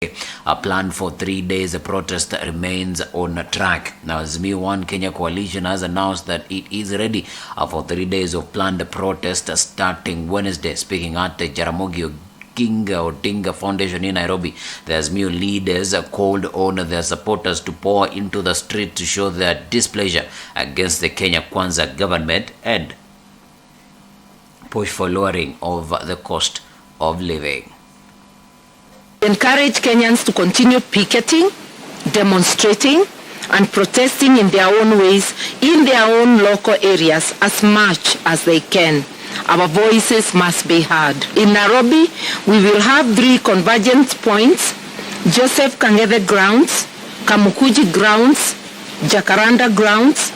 A plan for 3 days of protest remains on track. Now, Azimio One Kenya Coalition has announced that it is ready for 3 days of planned protest starting Wednesday. Speaking at the Jaramogi Odinga Foundation in Nairobi, the Azimio leaders called on their supporters to pour into the street to show their displeasure against the Kenya Kwanza government and push for lowering of the cost of living. Encourage Kenyans to continue picketing, demonstrating, and protesting in their own ways, in their own local areas as much as they can. Our voices must be heard. In Nairobi, we will have 3 convergence points: Joseph Kang'ethe grounds, Kamukuji grounds, Jacaranda grounds.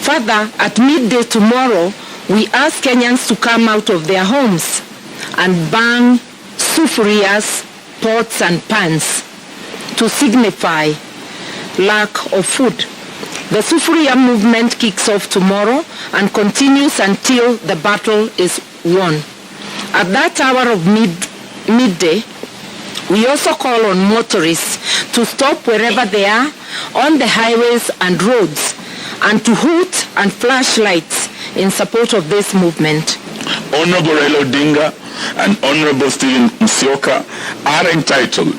Further, at midday tomorrow, we ask Kenyans to come out of their homes and bang sufurias, pots and pans to signify lack of food. The Sufuria movement kicks off tomorrow and continues until the battle is won. At that hour of midday, we also call on motorists to stop wherever they are on the highways and roads and to hoot and flash lights in support of this movement. Honorable Raila Odinga and Honorable Stephen Musyoka are entitled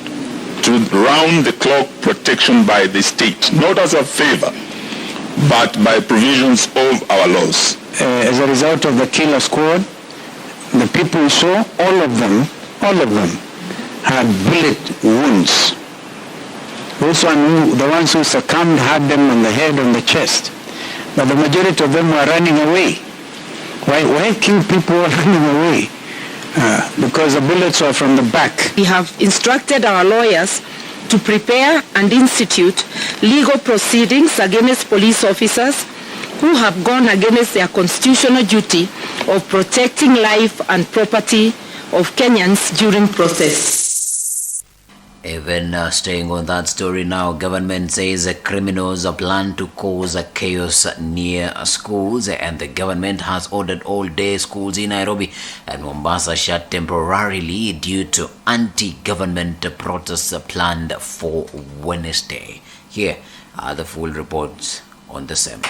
to round-the-clock protection by the state, not as a favor, but by provisions of our laws. As a result of the killer squad, the people we saw, all of them had bullet wounds. The ones who succumbed had them on the head, on the chest, but the majority of them were running away. Why kill people running away? Because the bullets were from the back. We have instructed our lawyers to prepare and institute legal proceedings against police officers who have gone against their constitutional duty of protecting life and property of Kenyans during protests. Even staying on that story now, government says criminals plan to cause chaos near schools, and the government has ordered all-day schools in Nairobi and Mombasa shut temporarily due to anti-government protests planned for Wednesday. Here are the full reports on the same.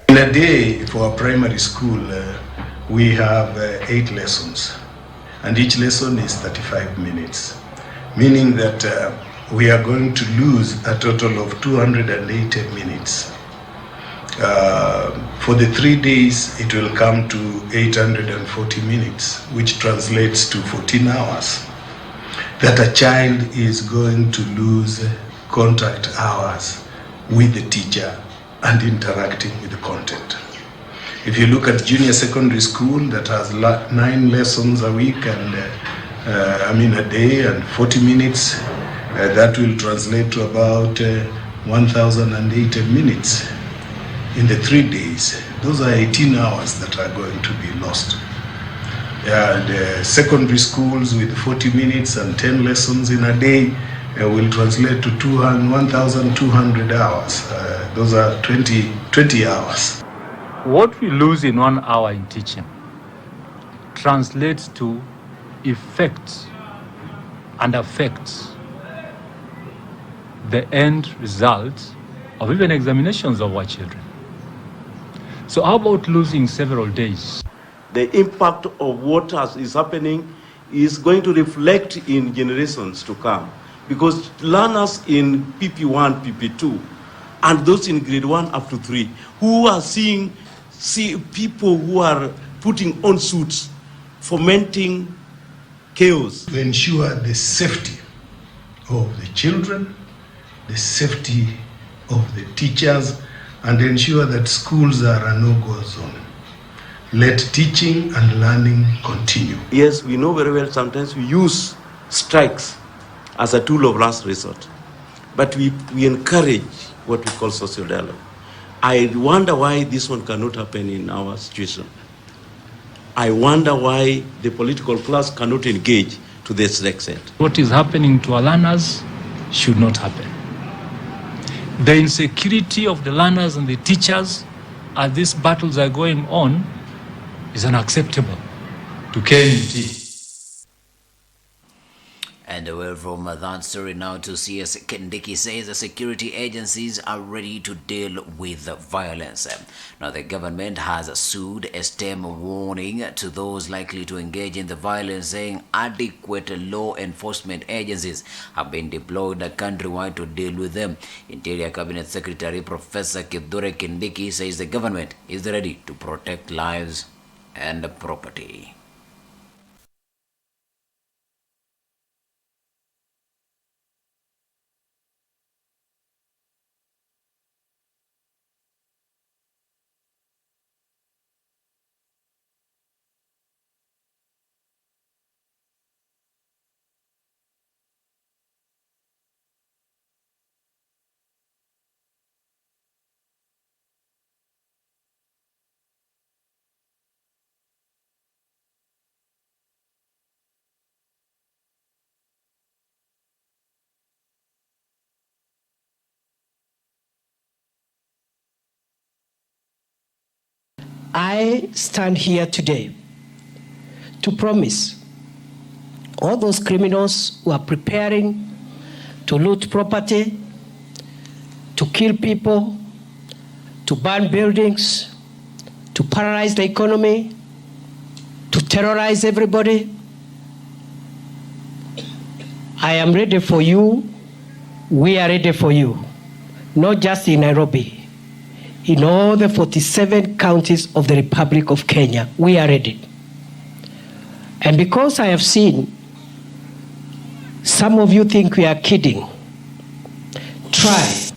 In a day for a primary school, we have 8 lessons, and each lesson is 35 minutes, meaning that we are going to lose a total of 280 minutes. For the 3 days, it will come to 840 minutes, which translates to 14 hours, that a child is going to lose contact hours with the teacher and interacting with the content. If you look at junior secondary school that has 9 lessons a week and a day and 40 minutes, that will translate to about 1,080 minutes in the 3 days. Those are 18 hours that are going to be lost. The secondary schools with 40 minutes and 10 lessons in a day will translate to 1,200 hours. Those are 20 hours. What we lose in 1 hour in teaching translates to effects and affects the end result of even examinations of our children. So how about losing several days? The impact of what is happening is going to reflect in generations to come, because learners in PP1, PP2, and those in grade 1 up to 3, who are see people who are putting on suits fomenting chaos. To ensure the safety of the children, the safety of the teachers, and ensure that schools are a no-go zone. Let teaching and learning continue. Yes, we know very well sometimes we use strikes as a tool of last resort, but we encourage what we call social dialogue. I wonder why this one cannot happen in our situation. I wonder why the political class cannot engage to this extent. What is happening to our learners should not happen. The insecurity of the learners and the teachers as these battles are going on is unacceptable to KMT. And away from that story now to CS Kindiki says the security agencies are ready to deal with violence. Now the government has sued a STEM warning to those likely to engage in the violence, saying adequate law enforcement agencies have been deployed countrywide to deal with them. Interior Cabinet Secretary Professor Kithure Kindiki says the government is ready to protect lives and property. I stand here today to promise all those criminals who are preparing to loot property, to kill people, to burn buildings, to paralyze the economy, to terrorize everybody. I am ready for you. We are ready for you, not just in Nairobi. In all the 47 counties of the Republic of Kenya, we are ready. And because I have seen some of you think we are kidding, try.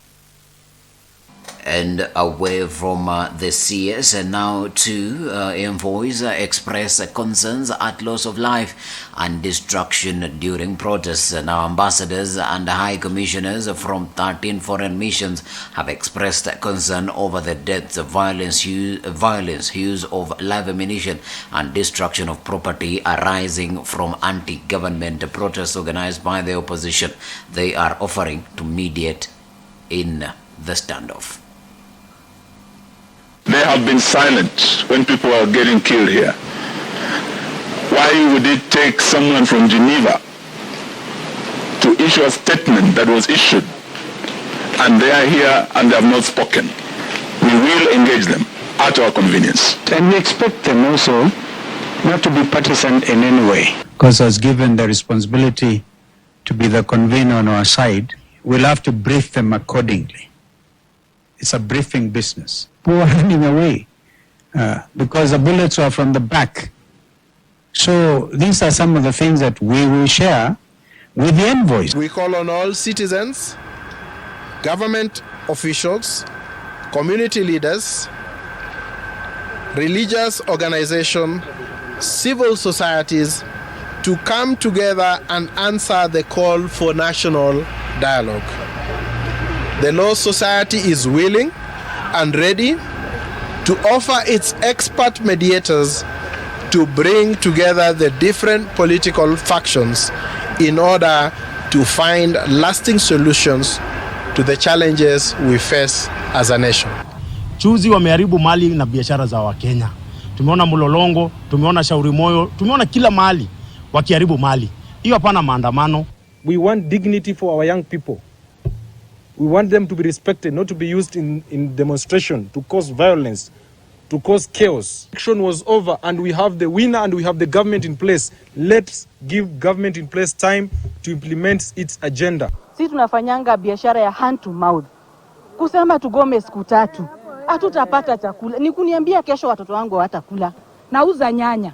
And away from the CS, and now to envoys express concerns at loss of life and destruction during protests. Now ambassadors and high commissioners from 13 foreign missions have expressed concern over the deaths, violence, use of live ammunition and destruction of property arising from anti-government protests organized by the opposition. They are offering to mediate in the standoff. They have been silent when people are getting killed here. Why would it take someone from Geneva to issue a statement that was issued, and they are here and they have not spoken? We will engage them at our convenience. And we expect them also not to be partisan in any way. Because as given the responsibility to be the convener on our side, we'll have to brief them accordingly. It's a briefing business. People are running away because the bullets are from the back. So these are some of the things that we will share with the envoys. We call on all citizens, government officials, community leaders, religious organizations, civil societies to come together and answer the call for national dialogue. The Law Society is willing and ready to offer its expert mediators to bring together the different political factions in order to find lasting solutions to the challenges we face as a nation. Chuzi wameharibu mali na biashara za Wakenya. Tumeona Mlolongo, tumeona Shauri Moyo, tumeona kila mali wakiharibu mali. Hiyo hapana maandamano. We want dignity for our young people. We want them to be respected, not to be used in demonstration to cause violence, to cause chaos. Election was over and we have the winner and we have the government in place. Let's give government in place time to implement its agenda. Sisi tunafanyanga biashara ya hand to mouth. Kusema tugome siku 3, hatutapata chakula. Ni kuniambia kesho watoto wangu hawatakula. Nauza nyanya.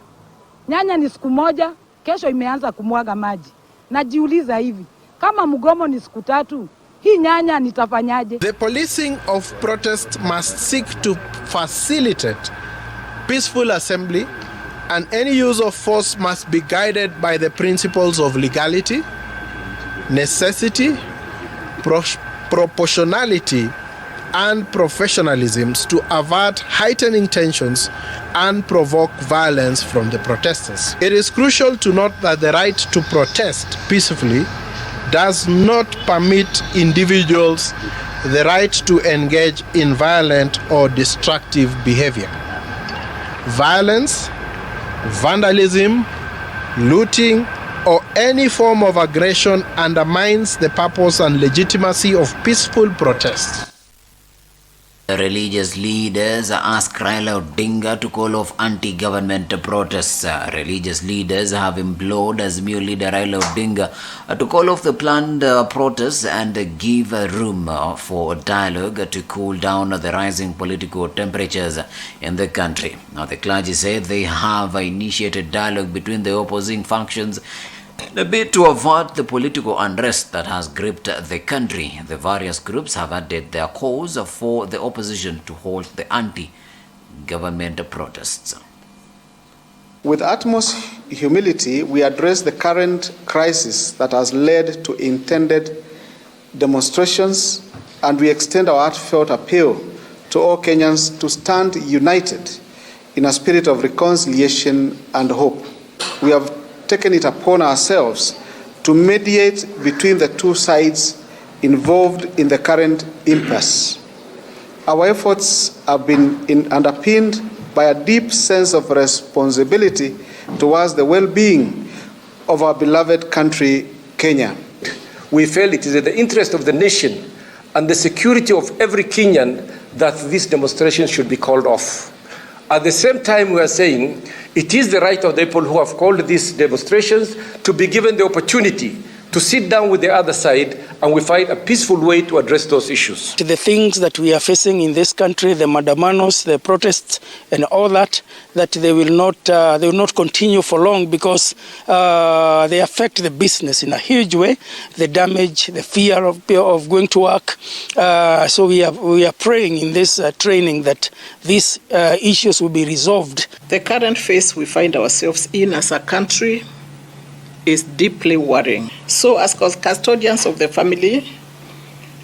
Nyanya ni siku moja, kesho imeanza kumwaga maji. Najiuliza hivi, kama mgomo ni siku 3, hii nyanya nitafanyaje? The policing of protest must seek to facilitate peaceful assembly, and any use of force must be guided by the principles of legality, necessity, proportionality, and professionalism to avert heightening tensions and provoke violence from the protesters. It is crucial to note that the right to protest peacefully does not permit individuals the right to engage in violent or destructive behavior. Violence, vandalism, looting, or any form of aggression undermines the purpose and legitimacy of peaceful protest. The religious leaders ask Raila Odinga to call off anti-government protests. Religious leaders have implored Azimio leader Raila Odinga to call off the planned protests and give room for dialogue to cool down the rising political temperatures in the country. Now, the clergy said they have initiated dialogue between the opposing factions in a bid to avert the political unrest that has gripped the country. The various groups have added their calls for the opposition to halt the anti-government protests. With utmost humility, we address the current crisis that has led to intended demonstrations, and we extend our heartfelt appeal to all Kenyans to stand united in a spirit of reconciliation and hope. We have taken it upon ourselves to mediate between the two sides involved in the current impasse. Our efforts have been underpinned by a deep sense of responsibility towards the well-being of our beloved country, Kenya. We felt it is in the interest of the nation and the security of every Kenyan that this demonstration should be called off. At the same time, we are saying it is the right of the people who have called these demonstrations to be given the opportunity to sit down with the other side and we find a peaceful way to address those issues. The things that we are facing in this country, the mandamanos, the protests, and all that they will not continue for long because they affect the business in a huge way. The damage, the fear of going to work. So we are praying in this training that these issues will be resolved. The current phase we find ourselves in as a country is deeply worrying. So as custodians of the family,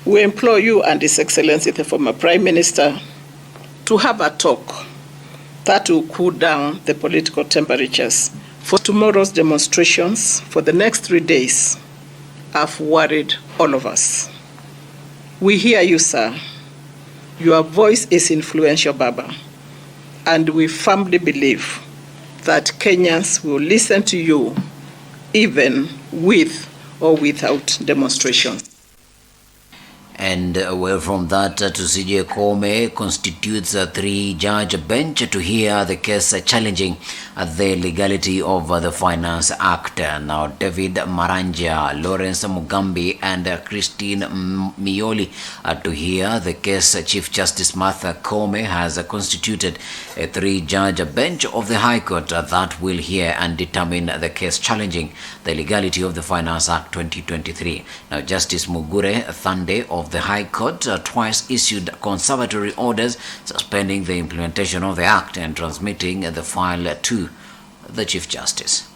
we implore you and His Excellency, the former Prime Minister, to have a talk that will cool down the political temperatures. For tomorrow's demonstrations, for the next 3 days, have worried all of us. We hear you, sir. Your voice is influential, Baba. And we firmly believe that Kenyans will listen to you even with or without demonstrations. And away from that, Tusije Kome constitutes a 3-judge bench to hear the case challenging the legality of the Finance Act. Now, David Maranja, Lawrence Mugambi, and Christine Mioli to hear the case. Chief Justice Martha Kome has constituted a 3-judge bench of the High Court that will hear and determine the case challenging the legality of the Finance Act 2023. Now, Justice Mugure Thande of the High Court twice issued conservatory orders suspending the implementation of the Act and transmitting the file to the Chief Justice.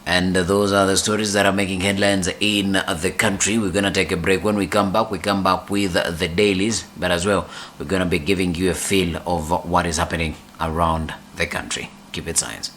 And those are the stories that are making headlines in the country. We're going to take a break. When we come back with the dailies, but as well, we're going to be giving you a feel of what is happening around the country. Keep it science.